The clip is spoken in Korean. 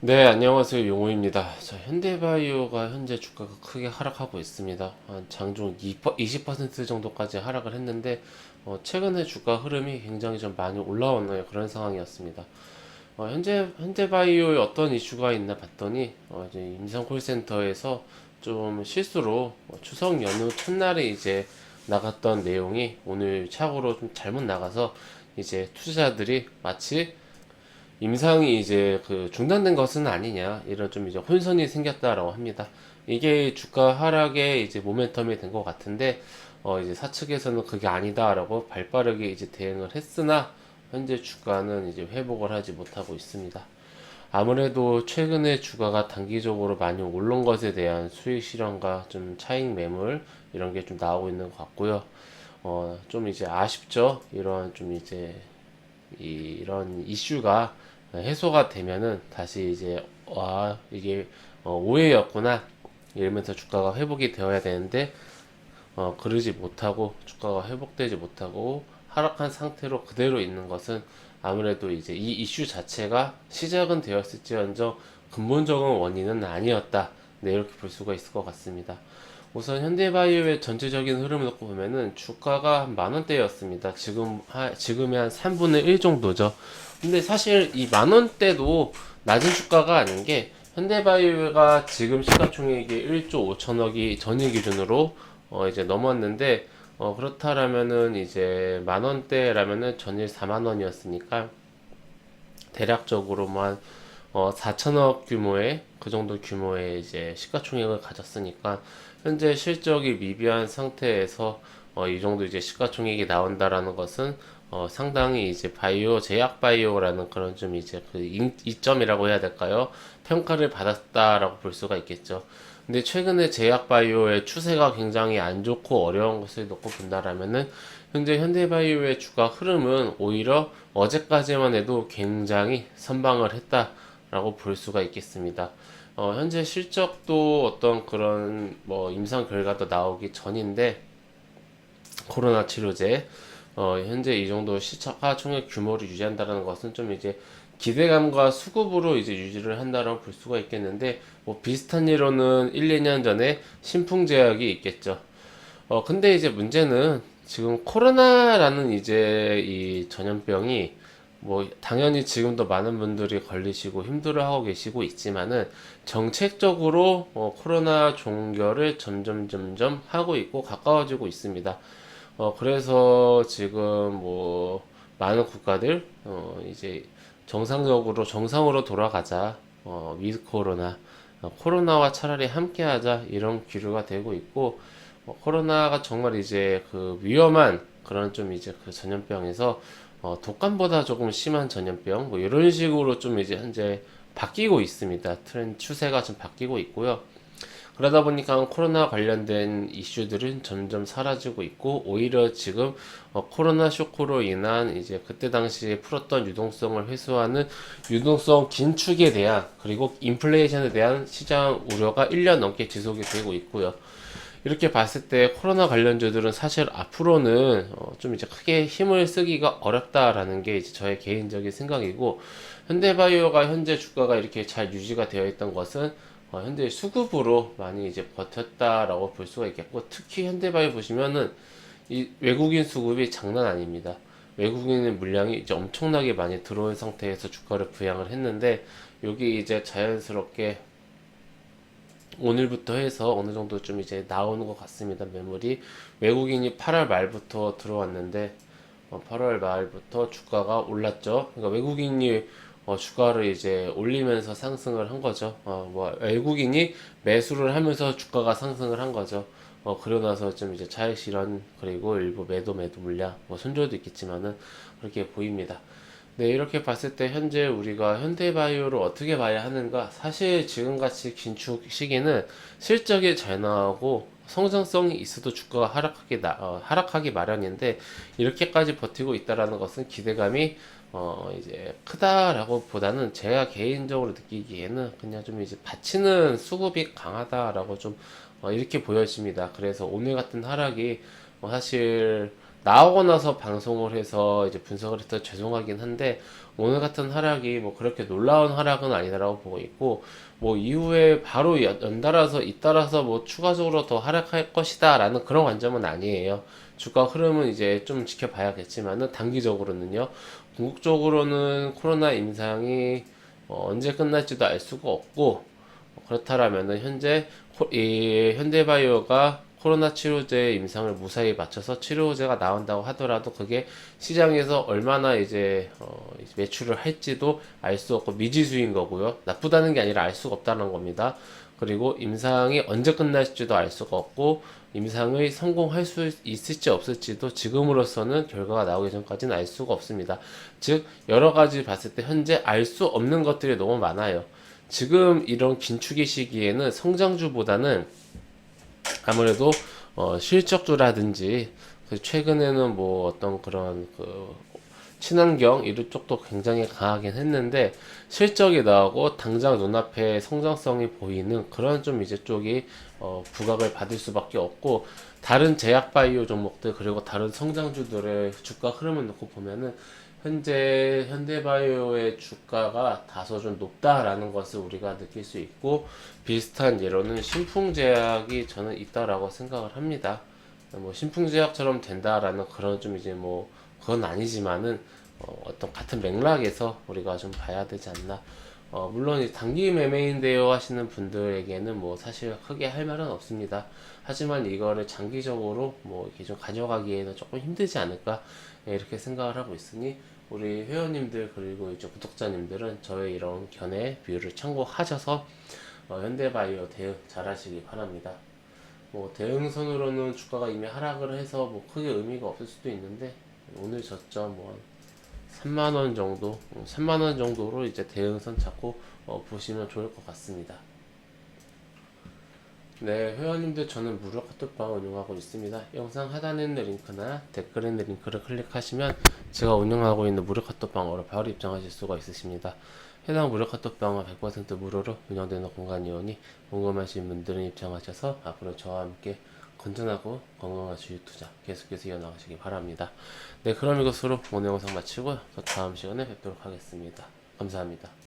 네, 안녕하세요. 용호입니다. 자, 현대바이오가 현재 주가가 크게 하락하고 있습니다. 한 장중 20% 정도까지 하락을 했는데, 최근에 주가 흐름이 굉장히 좀 많이 올라오는 그런 상황이었습니다. 현대바이오에 어떤 이슈가 있나 봤더니, 이제 임상 콜센터에서 좀 실수로 추석 연휴 첫날에 이제 나갔던 내용이 오늘 착오로 좀 잘못 나가서 이제 투자자들이 마치 임상이 이제 그 중단된 것은 아니냐 이런 좀 이제 혼선이 생겼다라고 합니다. 이게 주가 하락에 이제 모멘텀이 된 것 같은데 이제 사측에서는 그게 아니다라고 발빠르게 이제 대응을 했으나 현재 주가는 이제 회복을 하지 못하고 있습니다. 아무래도 최근에 주가가 단기적으로 많이 오른 것에 대한 수익 실현과 좀 차익 매물 이런 게 좀 나오고 있는 것 같고요. 좀 이제 아쉽죠. 이런 좀 이제 이런 이슈가 해소가 되면은 다시 이제 이게 오해였구나 이러면서 주가가 회복이 되어야 되는데 그러지 못하고 주가가 회복되지 못하고 하락한 상태로 그대로 있는 것은 아무래도 이제 이 이슈 자체가 시작은 되었을지언정 근본적인 원인은 아니었다. 네, 이렇게 볼 수가 있을 것 같습니다. 우선 현대바이오의 전체적인 흐름을 놓고 보면은 주가가 한 만 원대였습니다. 지금의 한 3분의 1 정도죠. 근데 사실 이 만 원대도 낮은 주가가 아닌 게 현대바이오가 지금 시가총액이 1조 5천억이 전일 기준으로 이제 넘었는데 그렇다라면은 이제 만 원대라면은 전일 4만 원이었으니까 대략적으로만 4천억 규모의 그 정도 규모의 이제 시가총액을 가졌으니까 현재 실적이 미비한 상태에서 이 정도 이제 시가총액이 나온다라는 것은 상당히 이제 제약 바이오라는 그런 좀 이제 그 이점이라고 해야 될까요? 평가를 받았다라고 볼 수가 있겠죠. 근데 최근에 제약 바이오의 추세가 굉장히 안 좋고 어려운 것을 놓고 본다라면은 현재 현대바이오의 주가 흐름은 오히려 어제까지만 해도 굉장히 선방을 했다라고 볼 수가 있겠습니다. 현재 실적도 어떤 그런 뭐 임상 결과도 나오기 전인데 코로나 치료제 현재 이 정도 시차 총액 규모를 유지한다는 것은 좀 이제 기대감과 수급으로 이제 유지를 한다라고 볼 수가 있겠는데 뭐 비슷한 예로는 1, 2년 전에 신풍제약이 있겠죠. 근데 이제 문제는 지금 코로나라는 이제 이 전염병이 뭐 당연히 지금도 많은 분들이 걸리시고 힘들어하고 계시고 있지만은 정책적으로 코로나 종결을 점점 하고 있고 가까워지고 있습니다. 그래서 지금 뭐 많은 국가들 이제 정상으로 돌아가자. 위드 코로나 코로나와 차라리 함께하자 이런 기류가 되고 있고 코로나가 정말 이제 그 위험한 그런 좀 이제 그 전염병에서 독감보다 조금 심한 전염병 뭐 이런 식으로 좀 이제 현재 바뀌고 있습니다. 추세가 좀 바뀌고 있고요. 그러다 보니까 코로나 관련된 이슈들은 점점 사라지고 있고 오히려 지금 코로나 쇼크로 인한 이제 그때 당시에 풀었던 유동성을 회수하는 유동성 긴축에 대한 그리고 인플레이션에 대한 시장 우려가 1년 넘게 지속이 되고 있고요. 이렇게 봤을 때 코로나 관련주들은 사실 앞으로는 좀 이제 크게 힘을 쓰기가 어렵다라는 게 이제 저의 개인적인 생각이고 현대바이오가 현재 주가가 이렇게 잘 유지가 되어 있던 것은 현재 수급으로 많이 이제 버텼다라고 볼 수가 있겠고 특히 현대바이오 보시면은 이 외국인 수급이 장난 아닙니다. 외국인의 물량이 이제 엄청나게 많이 들어온 상태에서 주가를 부양을 했는데 여기 이제 자연스럽게 오늘부터 해서 어느 정도 좀 이제 나오는 것 같습니다. 매물이 외국인이 8월 말부터 들어왔는데 8월 말부터 주가가 올랐죠. 그러니까 외국인이 주가를 이제 올리면서 상승을 한 거죠. 뭐 외국인이 매수를 하면서 주가가 상승을 한 거죠. 그러고 나서 좀 이제 차익 실현 그리고 일부 매도 물량 뭐 손절도 있겠지만은 그렇게 보입니다. 네, 이렇게 봤을 때 현재 우리가 현대바이오를 어떻게 봐야 하는가? 사실 지금같이 긴축 시기는 실적이 잘 나오고 성장성이 있어도 주가가 하락하기 마련인데 이렇게까지 버티고 있다라는 것은 기대감이 이제 크다라고 보다는 제가 개인적으로 느끼기에는 그냥 좀 이제 받치는 수급이 강하다라고 좀 이렇게 보여집니다. 그래서 오늘 같은 하락이 사실 나오고 나서 방송을 해서 이제 분석을 해서 죄송하긴 한데 오늘 같은 하락이 뭐 그렇게 놀라운 하락은 아니다라고 보고 있고 뭐 이후에 바로 연달아서 잇따라서 뭐 추가적으로 더 하락할 것이다라는 그런 관점은 아니에요. 주가 흐름은 이제 좀 지켜봐야겠지만은 단기적으로는요. 궁극적으로는 코로나 임상이 언제 끝날지도 알 수가 없고 그렇다라면은 현재 이 현대바이오가 코로나 치료제 임상을 무사히 마쳐서 치료제가 나온다고 하더라도 그게 시장에서 얼마나 이제 매출을 할지도 알 수 없고 미지수인 거고요. 나쁘다는 게 아니라 알 수가 없다는 겁니다. 그리고 임상이 언제 끝날지도 알 수가 없고 임상의 성공할 수 있을지 없을지도 지금으로서는 결과가 나오기 전까지는 알 수가 없습니다. 즉 여러 가지 봤을 때 현재 알 수 없는 것들이 너무 많아요. 지금 이런 긴축의 시기에는 성장주보다는 아무래도 실적주라든지 최근에는 뭐 어떤 그런 그 친환경 이런 쪽도 굉장히 강하긴 했는데 실적이 나오고 당장 눈앞에 성장성이 보이는 그런 좀 이제 쪽이 부각을 받을 수밖에 없고 다른 제약 바이오 종목들 그리고 다른 성장주들의 주가 흐름을 놓고 보면은 현재 현대바이오의 주가가 다소 좀 높다라는 것을 우리가 느낄 수 있고 비슷한 예로는 신풍제약이 저는 있다라고 생각을 합니다. 뭐 신풍제약처럼 된다라는 그런 좀 이제 뭐 그건 아니지만은 어떤 같은 맥락에서 우리가 좀 봐야 되지 않나. 물론 단기 매매인데요 하시는 분들에게는 뭐 사실 크게 할 말은 없습니다. 하지만 이거를 장기적으로 뭐 이렇게 좀 가져가기에는 조금 힘들지 않을까 이렇게 생각을 하고 있으니 우리 회원님들 그리고 이제 구독자님들은 저의 이런 견해 비율을 참고하셔서 현대바이오 대응 잘 하시기 바랍니다. 뭐 대응선으로는 주가가 이미 하락을 해서 뭐 크게 의미가 없을 수도 있는데 오늘 저점 뭐 3만 원 정도, 3만 원 정도로 이제 대응선 잡고 보시면 좋을 것 같습니다. 네, 회원님들 저는 무료 카톡방 운영하고 있습니다. 영상 하단에 있는 링크나 댓글에 있는 링크를 클릭하시면 제가 운영하고 있는 무료 카톡방으로 바로 입장하실 수가 있으십니다. 해당 무료 카톡방은 100% 무료로 운영되는 공간이오니 궁금하신 분들은 입장하셔서 앞으로 저와 함께 건전하고 건강한 주식 투자 계속해서 이어나가시기 바랍니다. 네, 그럼 이것으로 오늘 영상 마치고요. 또 다음 시간에 뵙도록 하겠습니다. 감사합니다.